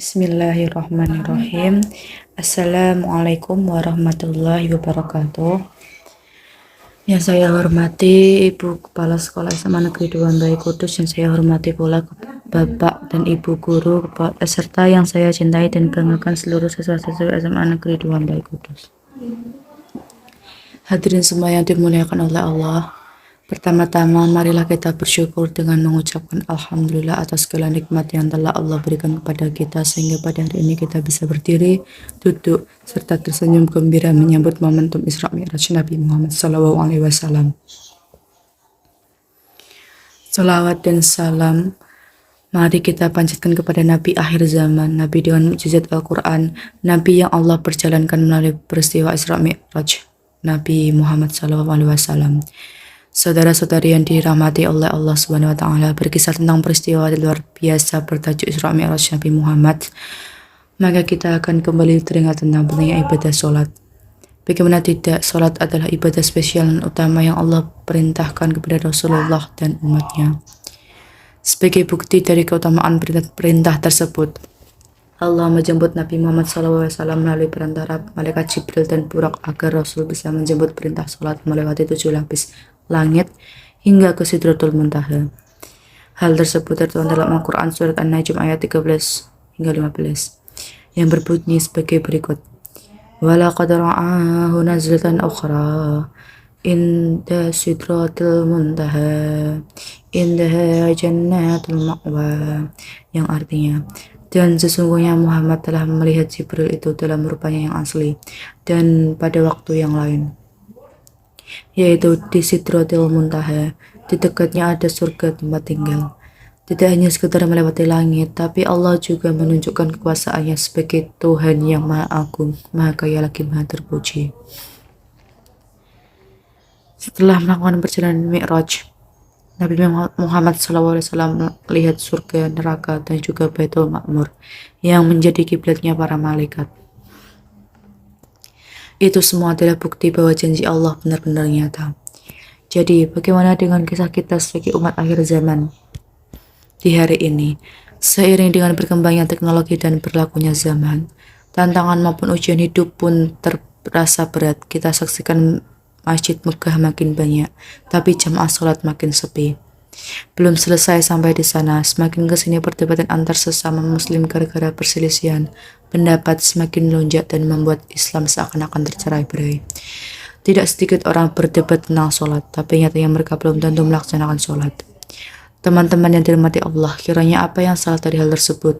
Bismillahirrahmanirrahim. Assalamualaikum warahmatullahi wabarakatuh. Yang saya hormati Ibu Kepala Sekolah SMA Negeri 2 Bayi Kudus, yang saya hormati pula Bapak dan Ibu Guru serta yang saya cintai dan banggakan seluruh siswa-siswi SMA Negeri 2 Bayi Kudus. Hadirin semua yang dimuliakan oleh Allah. Pertama-tama, marilah kita bersyukur dengan mengucapkan Alhamdulillah atas segala nikmat yang telah Allah berikan kepada kita, sehingga pada hari ini kita bisa berdiri, duduk, serta tersenyum gembira menyambut momentum Isra Mi'raj Nabi Muhammad SAW. Salawat dan salam mari kita panjatkan kepada Nabi akhir zaman, Nabi dengan mukjizat Al-Quran, Nabi yang Allah perjalankan melalui peristiwa Isra Mi'raj Nabi Muhammad SAW. Saudara-saudari yang dirahmati oleh Allah Subhanahu wa Ta'ala, berkisah tentang peristiwa luar biasa bertajuk Isra Mi'raj Nabi Muhammad, maka kita akan kembali teringat tentang pentingnya ibadah sholat. Bagaimana tidak, sholat adalah ibadah spesial dan utama yang Allah perintahkan kepada Rasulullah dan umatnya. Sebagai bukti dari keutamaan perintah tersebut, Allah menjemput Nabi Muhammad SAW melalui perantara malaikat Jibril dan Burak agar Rasul bisa menjemput perintah sholat melewati 7 lapis langit hingga ke Sidratul Muntaha. Hal tersebut tertuang dalam Al-Quran surat An-Najm ayat 13 hingga 15 yang berbunyi sebagai berikut. Walaqad ra'ahu nazlatan ukhra inda Sidratul Muntaha indaha jannatul ma'wa, yang artinya, dan sesungguhnya Muhammad telah melihat Jibril itu dalam rupanya yang asli dan pada waktu yang lain, yaitu di Sidratul Muntaha. Di dekatnya ada surga tempat tinggal. Tidak hanya sekedar melewati langit, tapi Allah juga menunjukkan kekuasaannya sebagai Tuhan yang Maha Agung, Maha Kaya lagi Maha Terpuji. Setelah melakukan perjalanan Mi'raj, Nabi Muhammad SAW melihat surga, neraka, dan juga Baitul Ma'mur yang menjadi kiblatnya para malaikat. Itu semua adalah bukti bahwa janji Allah benar-benar nyata. Jadi, bagaimana dengan kisah kita sebagai umat akhir zaman di hari ini? Seiring dengan berkembangnya teknologi dan berlakunya zaman, tantangan maupun ujian hidup pun terasa berat. Kita saksikan masjid Mekah makin banyak, tapi jamaah sholat makin sepi. Belum selesai sampai di sana, semakin kesini perdebatan antar sesama muslim gara-gara perselisihan pendapat semakin melonjak dan membuat Islam seakan-akan tercerai-berai. Tidak sedikit orang berdebat tentang sholat, tapi nyatanya mereka belum tentu melaksanakan sholat. Teman-teman yang dirahmati Allah, kiranya apa yang salah dari hal tersebut?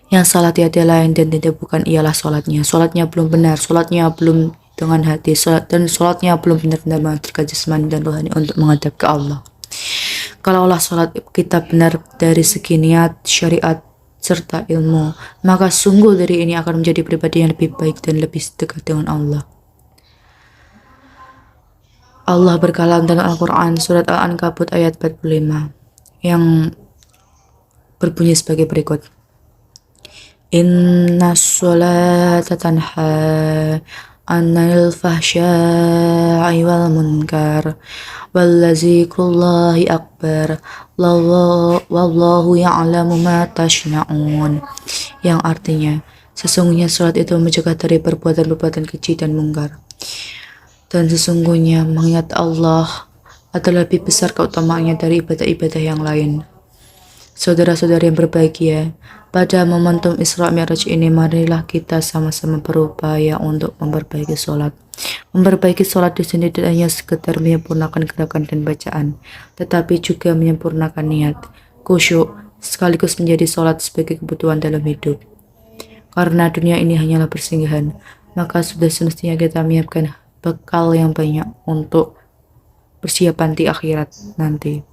Yang salah tiada lain dan tidak bukan ialah sholatnya. Sholatnya belum benar, sholatnya belum dengan hati, dan sholatnya belum benar-benar mengaturkan jasmani dan rohani untuk menghadap ke Allah. Kalaulah sholat kita benar dari segi niat, syariat, serta ilmu, maka sungguh dari ini akan menjadi pribadi yang lebih baik dan lebih dekat dengan Allah. Allah berkalam dalam Al-Quran surat Al-Ankabut ayat 45 yang berbunyi sebagai berikut. Inna sholata tanha anil fahsya'i wal munkar wallazikullahi akbar wallahu ya'lamu ma tashna'un, yang artinya, sesungguhnya sholat itu mencegah dari perbuatan-perbuatan keji dan mungkar, dan sesungguhnya mengingat Allah adalah lebih besar keutamaannya dari ibadah-ibadah yang lain. Saudara-saudari yang berbahagia, pada momentum Isra Mi'raj ini marilah kita sama-sama berupaya untuk memperbaiki sholat. Memperbaiki sholat di sini tidak hanya sekedar menyempurnakan gerakan dan bacaan, tetapi juga menyempurnakan niat, khusyuk, sekaligus menjadi sholat sebagai kebutuhan dalam hidup. Karena dunia ini hanyalah persinggahan, maka sudah semestinya kita menyiapkan bekal yang banyak untuk persiapan di akhirat nanti.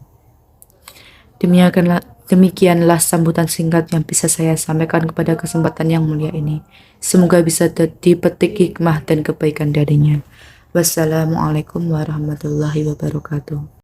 Demikianlah sambutan singkat yang bisa saya sampaikan kepada kesempatan yang mulia ini. Semoga bisa dipetik hikmah dan kebaikan darinya. Wassalamualaikum warahmatullahi wabarakatuh.